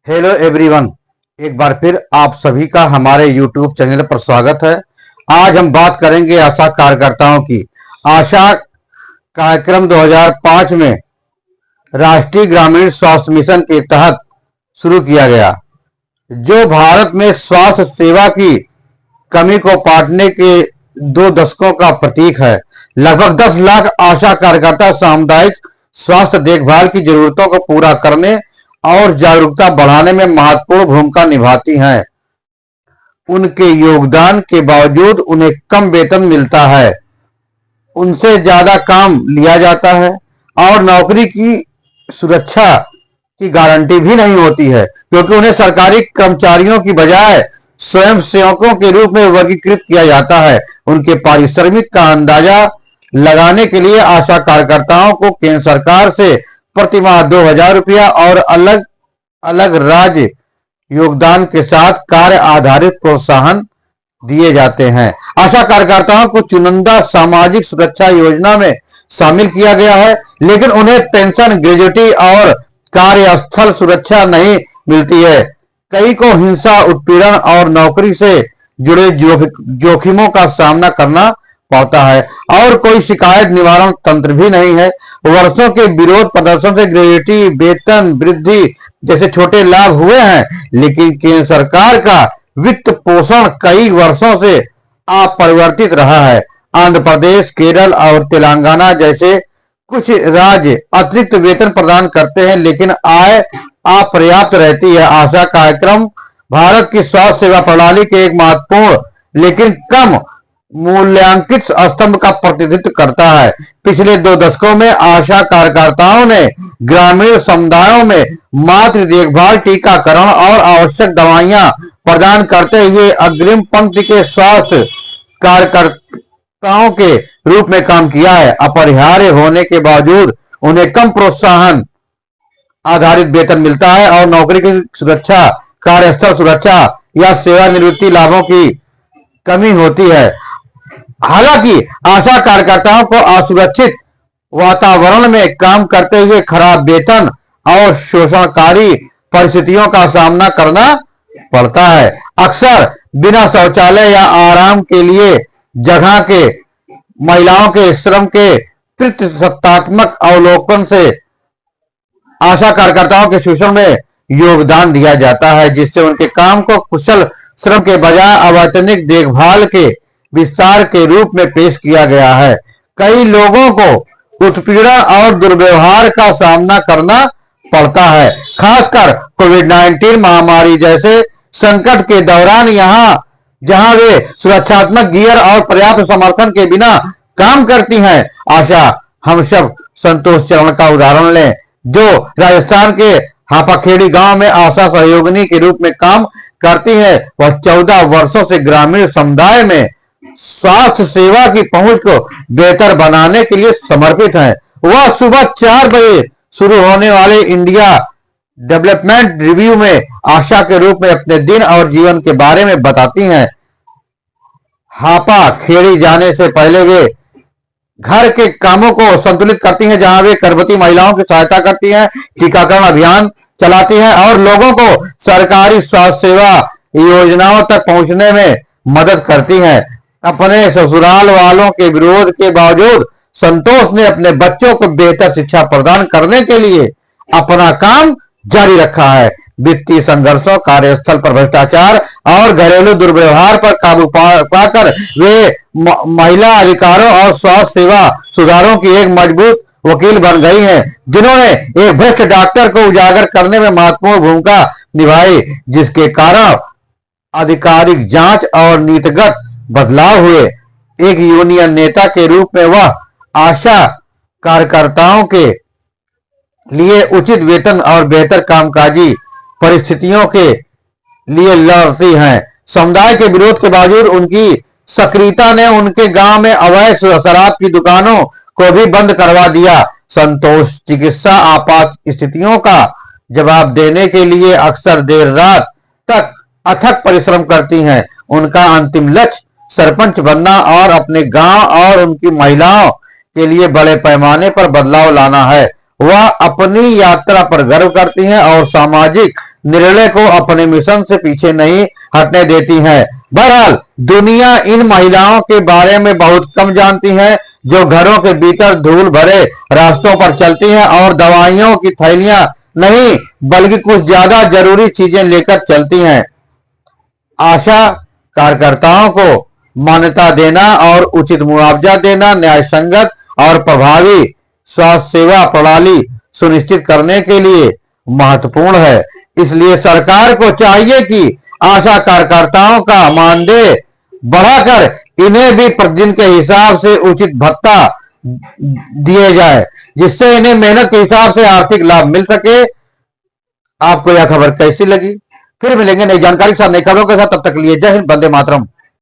Hello everyone. एक बार फिर आप सभी का हमारे यूट्यूब चैनल पर स्वागत है। आज हम बात करेंगे आशा कार्यकर्ताओं की। आशा कार्यक्रम 2005 में राष्ट्रीय ग्रामीण स्वास्थ्य मिशन के तहत शुरू किया गया, जो भारत में स्वास्थ्य सेवा की कमी को पाटने के 2 दशकों का प्रतीक है। लगभग 10 लाख आशा कार्यकर्ता सामुदायिक स्वास्थ्य देखभाल की जरूरतों को पूरा करने और जागरूकता बढ़ाने में महत्वपूर्ण भूमिका निभाती हैं। उनके योगदान के बावजूद उन्हें कम वेतन मिलता है, उनसे ज्यादा काम लिया जाता है और नौकरी की सुरक्षा की गारंटी भी नहीं होती है, क्योंकि उन्हें सरकारी कर्मचारियों की बजाय स्वयंसेवकों के रूप में वर्गीकृत किया जाता है। उनके पारिश्रमिक का अंदाजा लगाने के लिए आशा कार्यकर्ताओं को केंद्र सरकार से प्रति माह 2000 रुपया और अलग अलग राज्य योगदान के साथ कार्य आधारित प्रोत्साहन दिए जाते हैं। आशा कार्यकर्ताओं को चुनिंदा सामाजिक सुरक्षा योजना में शामिल किया गया है, लेकिन उन्हें पेंशन, ग्रेजुटी और कार्यस्थल सुरक्षा नहीं मिलती है। कई को हिंसा, उत्पीड़न और नौकरी से जुड़े जोखिमों का सामना करना पड़ता है और कोई शिकायत निवारण तंत्र भी नहीं है। वर्षों के विरोध प्रदर्शन से ग्रेजुटी, वेतन वृद्धि जैसे छोटे लाभ हुए हैं, लेकिन केंद्र सरकार का वित्त पोषण कई वर्षों से अपरिवर्तित रहा है। आंध्र प्रदेश, केरल और तेलंगाना जैसे कुछ राज्य अतिरिक्त वेतन प्रदान करते हैं, लेकिन आय अपर्याप्त रहती है। आशा कार्यक्रम भारत की स्वास्थ्य सेवा प्रणाली के एक महत्वपूर्ण लेकिन कम मूल्यांकित स्तंभ का प्रतिनिधित्व करता है। पिछले 2 दशकों में आशा कार्यकर्ताओं ने ग्रामीण समुदायों में मातृ देखभाल, टीकाकरण और आवश्यक दवाइयां प्रदान करते हुए अग्रिम पंक्ति के स्वास्थ्य कार्यकर्ताओं के रूप में काम किया है। अपरिहार्य होने के बावजूद उन्हें कम प्रोत्साहन आधारित वेतन मिलता है और नौकरी की सुरक्षा, कार्यस्थल सुरक्षा या सेवानिवृत्ति लाभों की कमी होती है। हालांकि आशा कार्यकर्ताओं को असुरक्षित वातावरण में काम करते हुए खराब वेतन और शोषणकारी परिस्थितियों का सामना करना पड़ता है। अक्सर बिना शौचालय या आराम के लिए जगह के महिलाओं के श्रम के प्रतिशतात्मक अवलोकन से आशा कार्यकर्ताओं के शोषण में योगदान दिया जाता है, जिससे उनके काम को कुशल श्रम के बजाय अवैतनिक देखभाल के विस्तार के रूप में पेश किया गया है। कई लोगों को उत्पीड़न और दुर्व्यवहार का सामना करना पड़ता है, खासकर कोविड-19 महामारी जैसे संकट के दौरान। जहां वे सुरक्षात्मक गियर और पर्याप्त समर्थन के बिना काम करती हैं। आशा हम सब संतोष चरण का उदाहरण लें, जो राजस्थान के हापाखेड़ी गांव में आशा सहयोगिनी के रूप में काम करती है। वह 14 वर्षों से ग्रामीण समुदाय में स्वास्थ्य सेवा की पहुंच को बेहतर बनाने के लिए समर्पित है। वह सुबह 4 बजे शुरू होने वाले इंडिया डेवलपमेंट रिव्यू में आशा के रूप में अपने दिन और जीवन के बारे में बताती हैं। हापा खेड़ी जाने से पहले वे घर के कामों को संतुलित करती हैं, जहां वे गर्भवती महिलाओं की सहायता करती हैं, टीकाकरण अभियान चलाती हैं और लोगों को सरकारी स्वास्थ्य सेवा योजनाओं तक पहुंचने में मदद करती हैं। अपने ससुराल वालों के विरोध के बावजूद संतोष ने अपने बच्चों को बेहतर शिक्षा प्रदान करने के लिए अपना काम जारी रखा है। वित्तीय संघर्षों, कार्यस्थल पर भ्रष्टाचार और घरेलू दुर्व्यवहार पर काबू पाकर वे महिला अधिकारों और स्वास्थ्य सेवा सुधारों की एक मजबूत वकील बन गई हैं, जिन्होंने एक भ्रष्ट डॉक्टर को उजागर करने में महत्वपूर्ण भूमिका निभाई, जिसके कारण आधिकारिक जांच और नीतिगत बदलाव हुए। एक यूनियन नेता के रूप में वह आशा कार्यकर्ताओं के लिए उचित वेतन और बेहतर कामकाजी परिस्थितियों के लिए लड़ती हैं। समुदाय के विरोध के बावजूद उनकी सक्रियता ने उनके गांव में अवैध शराब की दुकानों को भी बंद करवा दिया। संतोष चिकित्सा आपात स्थितियों का जवाब देने के लिए अक्सर देर रात तक अथक परिश्रम करती हैं। उनका अंतिम लक्ष्य सरपंच बनना और अपने गांव और उनकी महिलाओं के लिए बड़े पैमाने पर बदलाव लाना है। वह अपनी यात्रा पर गर्व करती हैं और सामाजिक निर्णय को अपने मिशन से पीछे नहीं हटने देती हैं। बहरहाल दुनिया इन महिलाओं के बारे में बहुत कम जानती है, जो घरों के भीतर धूल भरे रास्तों पर चलती हैं और दवाइयों की थैलियां नहीं बल्कि कुछ ज्यादा जरूरी चीजें लेकर चलती हैं। आशा कार्यकर्ताओं को मान्यता देना और उचित मुआवजा देना न्याय संगत और प्रभावी स्वास्थ्य सेवा प्रणाली सुनिश्चित करने के लिए महत्वपूर्ण है। इसलिए सरकार को चाहिए कि आशा कार्यकर्ताओं का मानदेय बढ़ाकर इन्हें भी प्रतिदिन के हिसाब से उचित भत्ता दिए जाए, जिससे इन्हें मेहनत के हिसाब से आर्थिक लाभ मिल सके। आपको यह खबर कैसी लगी? फिर मिलेंगे नई जानकारी के साथ, नई खबरों के साथ। तब तक के लिए जय हिंद, वंदे मातरम।